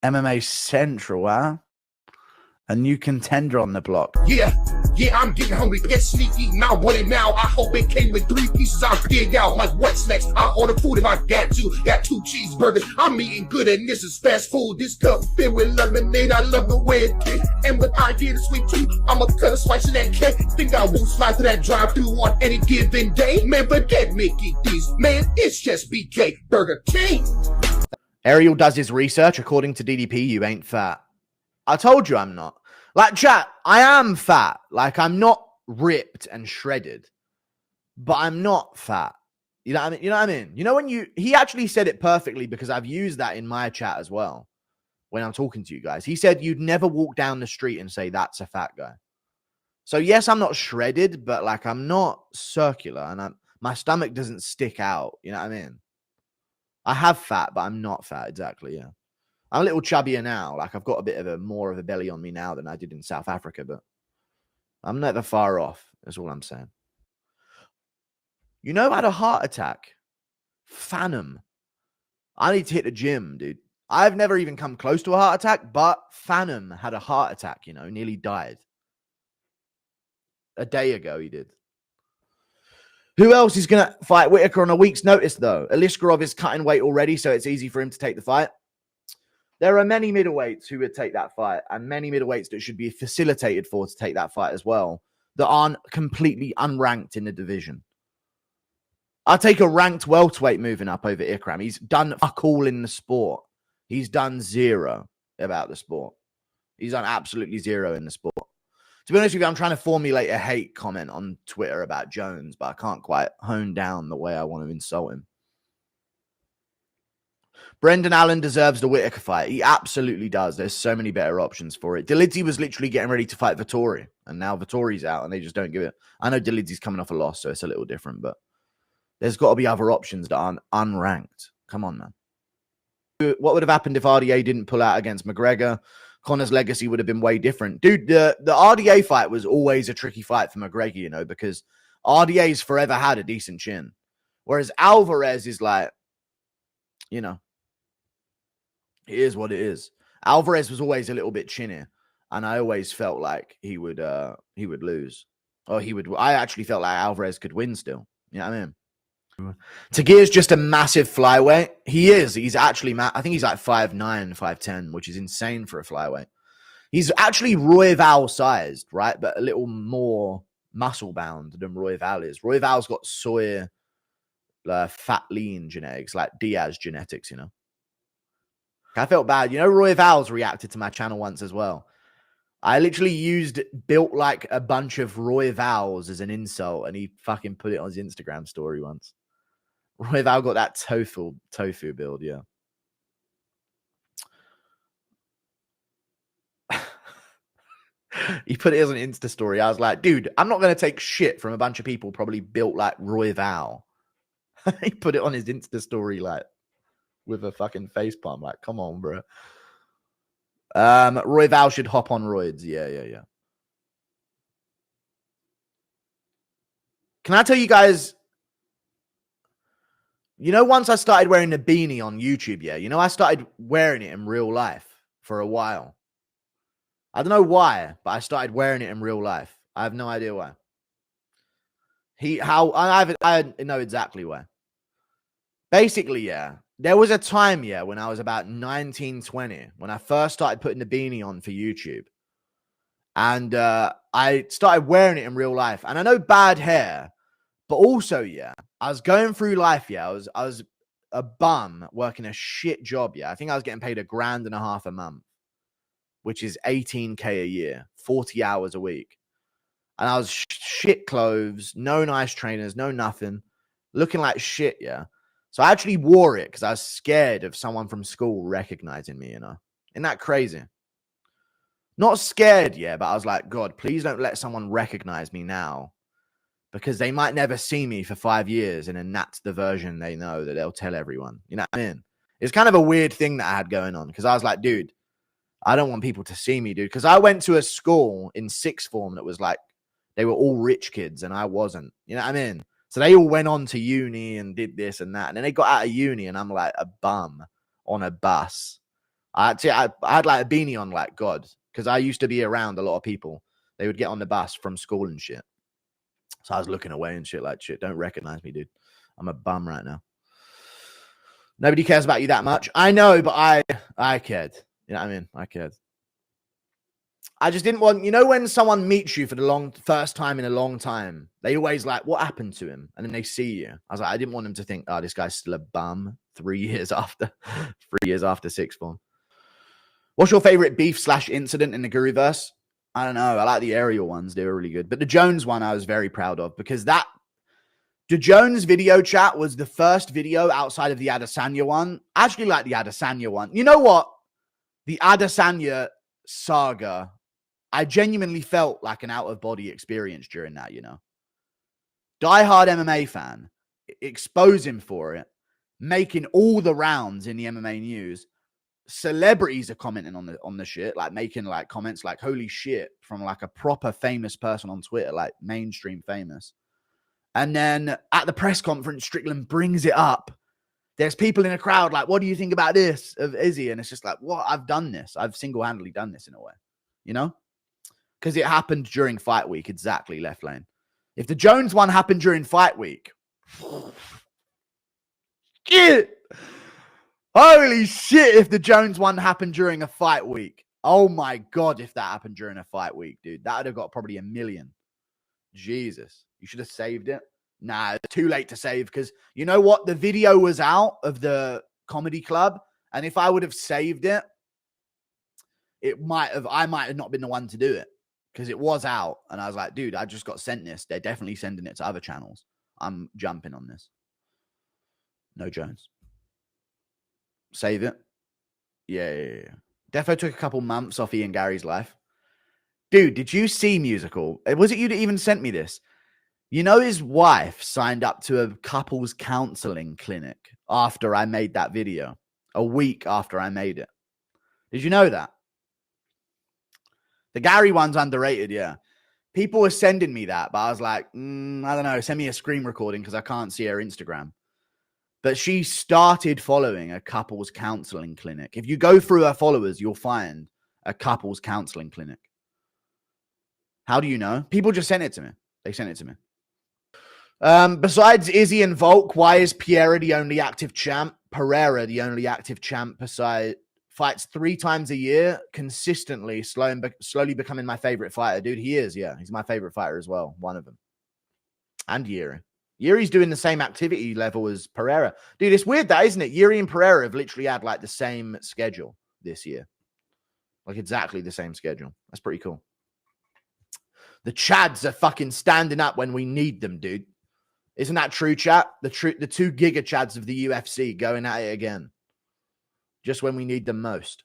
MMA Central, huh? A new contender on the block. Yeah, I'm getting hungry. Get sneaky. Now want it now. I hope it came with 3 pieces. I'll dig out like what's next. I order food if I got to. Got 2 cheeseburgers. I'm eating good and this is fast food. This cup filled with lemonade. I love the way it tastes. And with idea to sweet too, I'ma cut a slice of that cake. Think I won't slide to that drive-thru on any given day. Man, forget Mickey D's. Man, it's just BK Burger King. Ariel does his research. According to DDP, you ain't fat. I told you I'm not. Like, chat, I am fat. Like, I'm not ripped and shredded, but I'm not fat. You know what I mean? You know what I mean? You know when he actually said it perfectly because I've used that in my chat as well when I'm talking to you guys. He said you'd never walk down the street and say that's a fat guy. So yes, I'm not shredded, but like I'm not circular and my stomach doesn't stick out. You know what I mean? I have fat, but I'm not fat. Exactly. Yeah. I'm a little chubbier now. Like I've got a bit of more of a belly on me now than I did in South Africa, but I'm never far off. That's all I'm saying. You know, I had a heart attack. Phantom. I need to hit the gym, dude. I've never even come close to a heart attack, but Phantom had a heart attack, you know, nearly died. A day ago, he did. Who else is going to fight Whitaker on a week's notice, though? Aliskerov is cutting weight already, so it's easy for him to take the fight. There are many middleweights who would take that fight, and many middleweights that should be facilitated for to take that fight as well, that aren't completely unranked in the division. I'll take a ranked welterweight moving up over Ikram. He's done fuck all in the sport. He's done zero about the sport. He's done absolutely zero in the sport. To be honest with you, I'm trying to formulate a hate comment on Twitter about Jones, but I can't quite hone down the way I want to insult him. Brendan Allen deserves the Whitaker fight. He absolutely does. There's so many better options for it. Delidzi was literally getting ready to fight Vettori, and now Vettori's out, and they just don't give it. I know Delidzi's coming off a loss, so it's a little different, but there's got to be other options that aren't unranked. Come on, man. What would have happened if RDA didn't pull out against McGregor? Connor's legacy would have been way different. Dude, the RDA fight was always a tricky fight for McGregor, you know, because RDA's forever had a decent chin. Whereas Alvarez is like, you know, it is what it is. Alvarez was always a little bit chinny, and I always felt like he would lose. Or I actually felt like Alvarez could win still. You know what I mean? Tagir's just a massive flyweight. He is. He's actually, I think he's like 5'9", 5'10", which is insane for a flyweight. He's actually Roy Val sized, right? But a little more muscle bound than Roy Val is. Roy Val's got soy, fat, lean genetics, like Diaz genetics, you know? I felt bad. You know, Roy Val's reacted to my channel once as well. I literally built like a bunch of Roy Vals as an insult, and he fucking put it on his Instagram story once. Roy Val got that tofu build, yeah. He put it as an Insta story. I was like, dude, I'm not going to take shit from a bunch of people probably built like Roy Val. He put it on his Insta story like with a fucking face palm. Like, come on, bro. Roy Val should hop on roids. Yeah. Can I tell you guys, you know, once I started wearing the beanie on YouTube, yeah, you know, I started wearing it in real life for a while. I don't know why, but I started wearing it in real life. I have no idea why. I know exactly why. Basically, yeah, there was a time, yeah, when I was about 19, 20, when I first started putting the beanie on for YouTube. And I started wearing it in real life. And I know bad hair, but also, yeah, I was going through life, yeah. I was a bum working a shit job, yeah. I think I was getting paid $1.5 grand a month, which is 18K a year, 40 hours a week. And I was shit clothes, no nice trainers, no nothing, looking like shit, yeah. So I actually wore it because I was scared of someone from school recognizing me, you know. Isn't that crazy? Not scared, yeah, but I was like, God, please don't let someone recognize me now, because they might never see me for 5 years, and then that's the version they know that they'll tell everyone. You know what I mean? It's kind of a weird thing that I had going on, because I was like, dude, I don't want people to see me, dude. Because I went to a school in sixth form that was like, they were all rich kids, and I wasn't. You know what I mean? So they all went on to uni and did this and that. And then they got out of uni, and I'm like a bum on a bus I had like a beanie on like God, because I used to be around a lot of people. They would get on the bus from school and shit. So I was looking away and shit like, shit, don't recognize me, dude. I'm a bum right now. Nobody cares about you that much. I know, but I cared. You know what I mean? I cared. I just didn't want, you know, when someone meets you for the first time in a long time, they always like, what happened to him? And then they see you. I was like, I didn't want them to think, oh, this guy's still a bum 3 years after, 3 years after sixth form. What's your favorite beef/incident in the Guruverse? I don't know. I like the aerial ones. They were really good. But the Jones one I was very proud of, because the Jones video chat was the first video outside of the Adesanya one. I actually like the Adesanya one. You know what? The Adesanya saga, I genuinely felt like an out-of-body experience during that, you know. Die-hard MMA fan, expose him for it, making all the rounds in the MMA news. Celebrities are commenting on the shit, like making like comments like holy shit from like a proper famous person on Twitter, like mainstream famous. And then at the press conference, Strickland brings it up. There's people in the crowd like, what do you think about this of Izzy? And it's just like, what? I've done this. I've single-handedly done this in a way, you know? Because it happened during fight week, exactly, left lane. If the Jones one happened during fight week, shit. Holy shit, if the Jones one happened during a fight week. Oh my God, if that happened during a fight week, dude. That would have got probably 1 million. Jesus. You should have saved it. Nah, it's too late to save, because you know what? The video was out of the comedy club, and if I would have saved it, I might have not been the one to do it, because it was out, and I was like, dude, I just got sent this. They're definitely sending it to other channels. I'm jumping on this. No Jones. Save it. Yeah. Defo took a couple months off Ian Gary's life. Dude, did you see Musical? Was it you that even sent me this? You know, his wife signed up to a couples counseling clinic after I made that video. A week after I made it. Did you know that? The Gary one's underrated, yeah. People were sending me that, but I was like, I don't know. Send me a screen recording because I can't see her Instagram. But she started following a couples counseling clinic. If you go through her followers, you'll find a couples counseling clinic. How do you know? People just sent it to me. They sent it to me. Besides Izzy and Volk, why is Pereira the only active champ? Besides, fights 3 times a year, consistently, slowly becoming my favorite fighter. Dude, he is, yeah. He's my favorite fighter as well. One of them. And Yuri. Yuri's doing the same activity level as Pereira. Dude, it's weird that, isn't it? Yuri and Pereira have literally had like the same schedule this year. Like exactly the same schedule. That's pretty cool. The Chads are fucking standing up when we need them, dude. Isn't that true, chat? The 2 Giga Chads of the UFC going at it again. Just when we need them most.